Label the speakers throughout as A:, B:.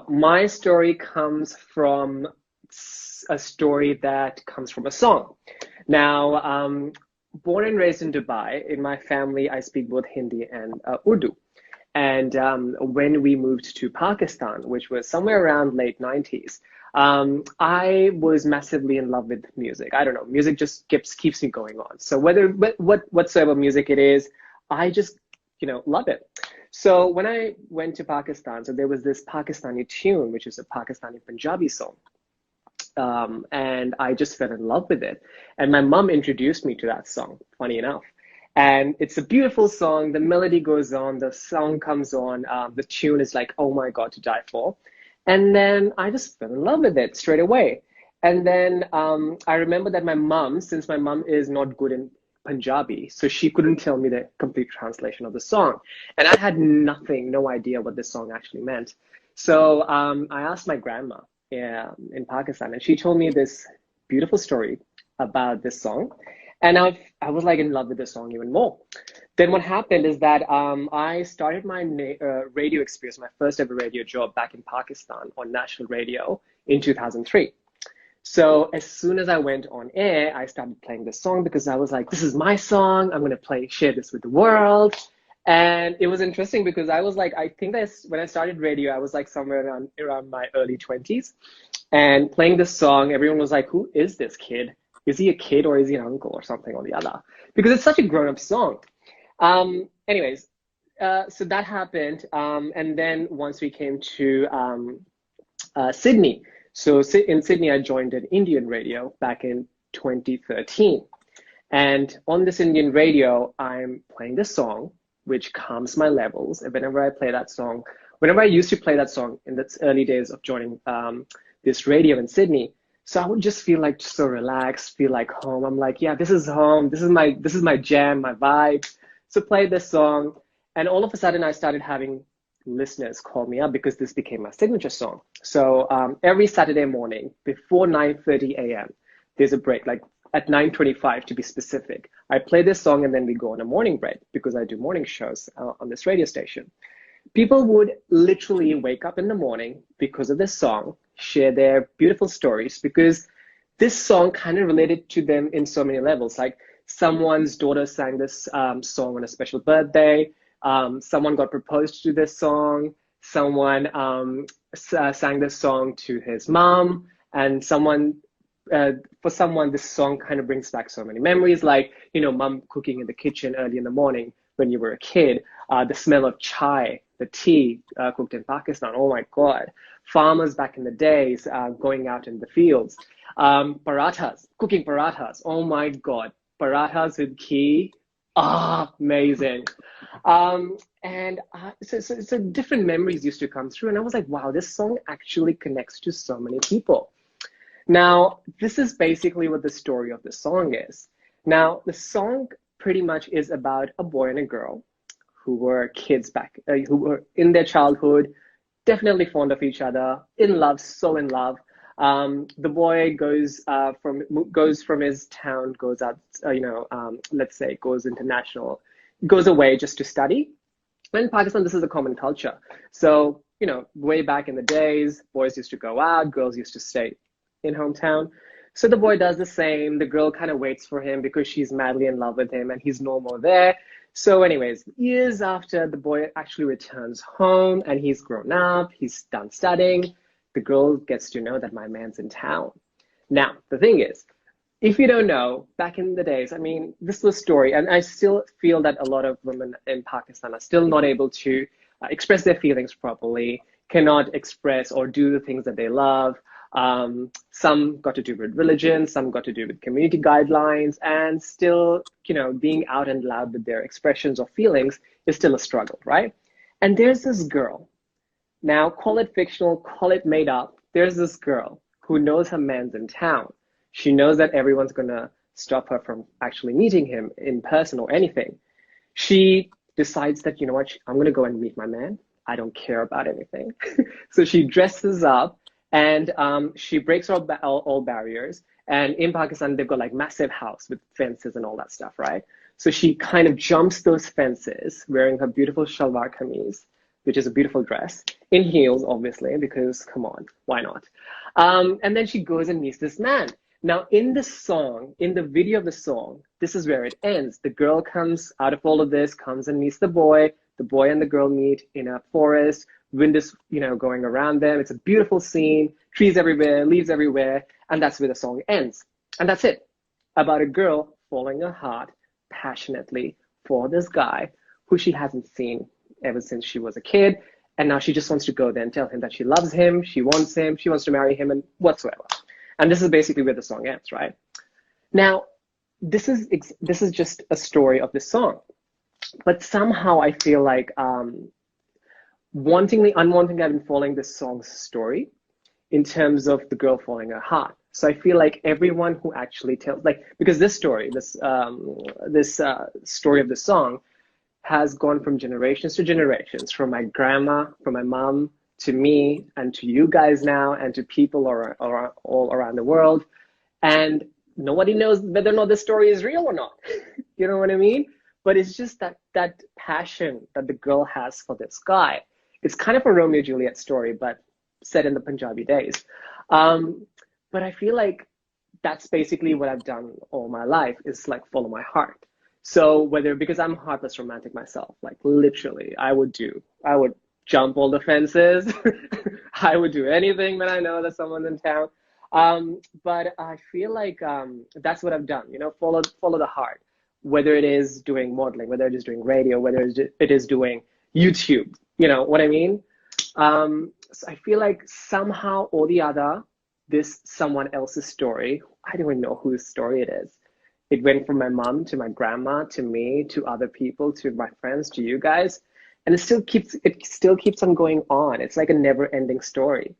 A: My story comes from a story that comes from a song. Now, born and raised in Dubai, in my family, I speak both Hindi and Urdu. And when we moved to Pakistan, which was somewhere around late 90s, I was massively in love with music. I don't know, music just keeps me going on. So whatsoever music it is, I just, love it. So when I went to Pakistan, so there was this Pakistani tune, which is a Pakistani Punjabi song. And I just fell in love with it. And my mom introduced me to that song, funny enough. And it's a beautiful song. The melody goes on, the song comes on, the tune is like, oh my God, to die for. And then I just fell in love with it straight away. And then I remember that my mom, since my mom is not good in Punjabi, so she couldn't tell me the complete translation of the song. And I had no idea what this song actually meant. So I asked my grandma, in Pakistan, and she told me this beautiful story about this song. And I was like in love with the song even more. Then what happened is that I started my radio experience, my first ever radio job back in Pakistan on national radio in 2003. So as soon as I went on air, I started playing this song because I was like, this is my song. I'm going to share this with the world. And it was interesting because I was like, I think that when I started radio, I was like somewhere around my early 20s. And playing this song, everyone was like, who is this kid? Is he a kid or is he an uncle or something or the other? Because it's such a grown-up song. Anyways, so that happened. And then once we came to Sydney, so in Sydney, I joined an Indian radio back in 2013. And on this Indian radio, I'm playing this song, which calms my levels. And whenever I used to play that song in the early days of joining this radio in Sydney, so I would just feel like so relaxed, feel like home. I'm like, yeah, this is home. This is my jam, my vibe. So play this song. And all of a sudden I started having listeners call me up because this became my signature song. So every Saturday morning before 9:30 a.m., there's a break, like at 9:25 to be specific. I play this song and then we go on a morning break because I do morning shows on this radio station. People would literally wake up in the morning because of this song, share their beautiful stories because this song kind of related to them in so many levels. Like someone's daughter sang this song on a special birthday. Someone got proposed to this song. Someone sang this song to his mom, and for someone, this song kind of brings back so many memories, like, mom cooking in the kitchen early in the morning when you were a kid, the smell of chai, the tea cooked in Pakistan. Oh my God. Farmers back in the days going out in the fields. Parathas, cooking parathas. Oh my God. Parathas with ghee. Amazing. So different memories used to come through. And I was like, wow, this song actually connects to so many people. Now, this is basically what the story of the song is. Now, the song pretty much is about a boy and a girl who were kids who were in their childhood, definitely fond of each other, in love, so in love. The boy goes from his town, goes out, let's say goes international, goes away just to study. In Pakistan, this is a common culture. So, way back in the days, boys used to go out, girls used to stay in hometown. So the boy does the same. The girl kind of waits for him because she's madly in love with him and he's no more there. So anyways, years after, the boy actually returns home and he's grown up, he's done studying. The girl gets to know that my man's in town. Now, the thing is, if you don't know, back in the days, this was a story, and I still feel that a lot of women in Pakistan are still not able to express their feelings properly, cannot express or do the things that they love. Some got to do with religion, some got to do with community guidelines, and still, being out and loud with their expressions or feelings is still a struggle, right? And there's this girl. Now, call it fictional, call it made up. There's this girl who knows her man's in town. She knows that everyone's going to stop her from actually meeting him in person or anything. She decides that, I'm going to go and meet my man. I don't care about anything. So she dresses up and she breaks all barriers. And in Pakistan, they've got like massive house with fences and all that stuff, right? So she kind of jumps those fences wearing her beautiful shalwar kameez, which is a beautiful dress, in heels, obviously, because come on, why not? And then she goes and meets this man. Now, in the song, in the video of the song, this is where it ends. The girl comes out of all of this, comes and meets the boy. The boy and the girl meet in a forest. Wind is, going around them. It's a beautiful scene. Trees everywhere, leaves everywhere, and that's where the song ends. And that's it. About a girl falling her heart passionately for this guy who she hasn't seen ever since she was a kid. And now she just wants to go there and tell him that she loves him, she wants to marry him, and whatsoever. And this is basically where the song ends, right? Now, this is just a story of this song. But somehow I feel like unwantingly, I've been following this song's story in terms of the girl falling her heart. So I feel like everyone who actually tells, like, because this story, this story of the song has gone from generations to generations, from my grandma, from my mom, to me, and to you guys now, and to people all around the world. And nobody knows whether or not this story is real or not. You know what I mean? But it's just that passion that the girl has for this guy. It's kind of a Romeo and Juliet story, but set in the Punjabi days. But I feel like that's basically what I've done all my life, is like follow my heart. So because I'm a heartless romantic myself, like literally, I would jump all the fences. I would do anything that I know that someone's in town. But I feel like that's what I've done, follow the heart, whether it is doing modeling, whether it is doing radio, whether it is doing YouTube, you know what I mean? So I feel like somehow or the other, this someone else's story, I don't even know whose story it is. It went from my mom to my grandma to me to other people to my friends to you guys, and it still keeps on going on. It's like a never-ending story,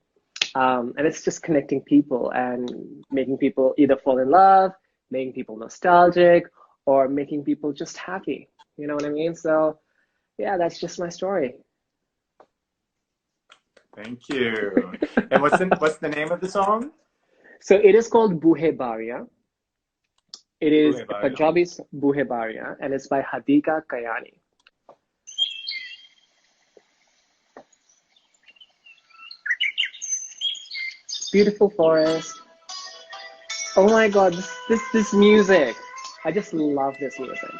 A: and it's just connecting people and making people either fall in love, making people nostalgic, or making people just happy. You know what I mean? So yeah, that's just my story.
B: Thank you. And what's the name of the song?
A: So it is called Buhe Baria. It is
B: Boohe Bariya.
A: Punjabi's Buhe Baria, and it's by Hadika Kayani. Beautiful forest. Oh my God, this music. I just love this music.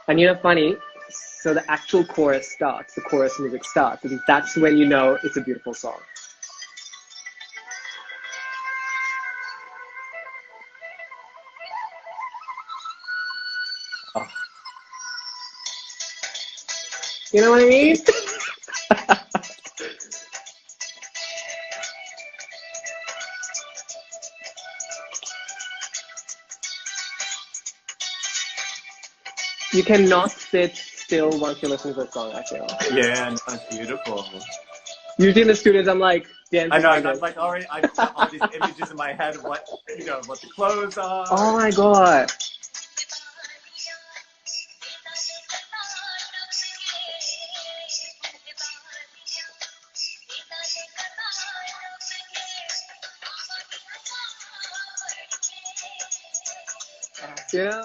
A: And funny, so the actual chorus starts, the chorus music starts, and that's when you know it's a beautiful song.
B: Oh,
A: You know what I mean? You cannot sit still once you listen to the song, I feel.
B: yeah, no, it's beautiful.
A: Usually in the studios, I'm like
B: I
A: dancing
B: know,
A: like
B: I'm
A: this.
B: like already, I've got all these images in my head of what the clothes
A: Oh
B: are.
A: my God. You know?